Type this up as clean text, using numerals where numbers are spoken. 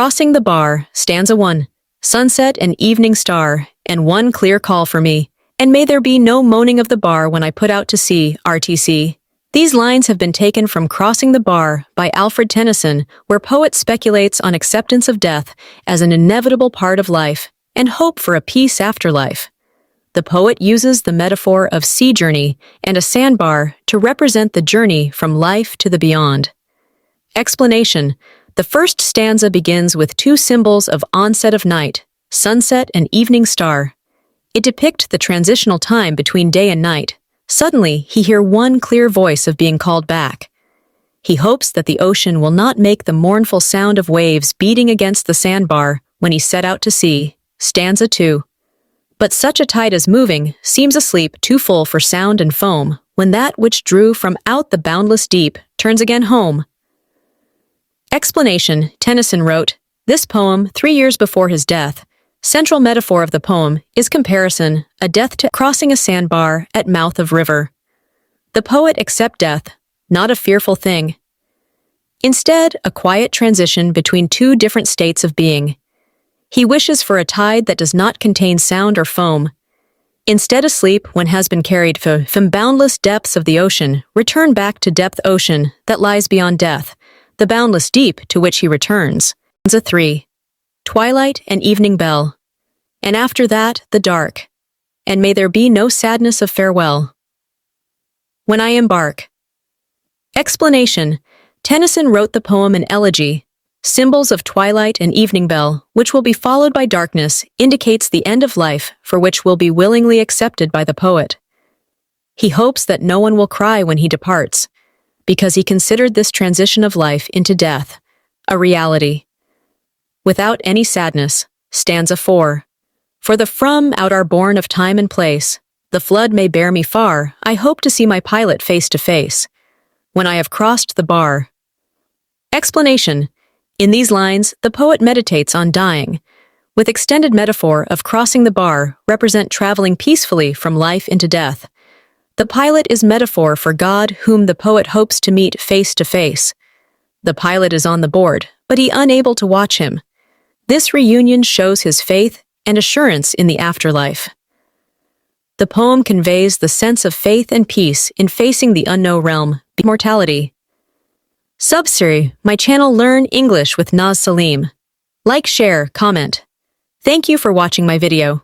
Crossing the bar, stanza 1. Sunset and evening star, and one clear call for me. And may there be no moaning of the bar when I put out to sea, RTC. These lines have been taken from Crossing the Bar by Alfred Tennyson, where poet speculates on acceptance of death as an inevitable part of life and hope for a peace after life. The poet uses the metaphor of sea journey and a sandbar to represent the journey from life to the beyond. Explanation: the first stanza begins with two symbols of onset of night, sunset and evening star. It depicts the transitional time between day and night. Suddenly, he hears one clear voice of being called back. He hopes that the ocean will not make the mournful sound of waves beating against the sandbar when he set out to sea. Stanza 2. But such a tide as moving seems asleep too full for sound and foam, when that which drew from out the boundless deep turns again home. Explanation: Tennyson wrote this poem 3 years before his death. Central metaphor of the poem is comparison, a death to crossing a sandbar at mouth of river. The poet accepts death, not a fearful thing. Instead, a quiet transition between two different states of being. He wishes for a tide that does not contain sound or foam. Instead, asleep when has been carried from boundless depths of the ocean, return back to depth ocean that lies beyond death, the boundless deep to which he returns. Stanza 3. Twilight and evening bell, and after that the dark, and may there be no sadness of farewell. When I embark. Explanation: Tennyson wrote the poem in elegy. Symbols of twilight and evening bell, which will be followed by darkness, indicates the end of life for which will be willingly accepted by the poet. He hopes that no one will cry when he departs, because he considered this transition of life into death a reality. Without any sadness. Stanza 4. For the from out are born of time and place. The flood may bear me far. I hope to see my pilot face to face. When I have crossed the bar. Explanation: in these lines, the poet meditates on dying, with extended metaphor of crossing the bar represent traveling peacefully from life into death. The pilot is metaphor for God whom the poet hopes to meet face to face. The pilot is on the board, but he unable to watch him. This reunion shows his faith and assurance in the afterlife. The poem conveys the sense of faith and peace in facing the unknown realm, mortality. Subseries, my channel Learn English with Naz Salim. Like, share, comment. Thank you for watching my video.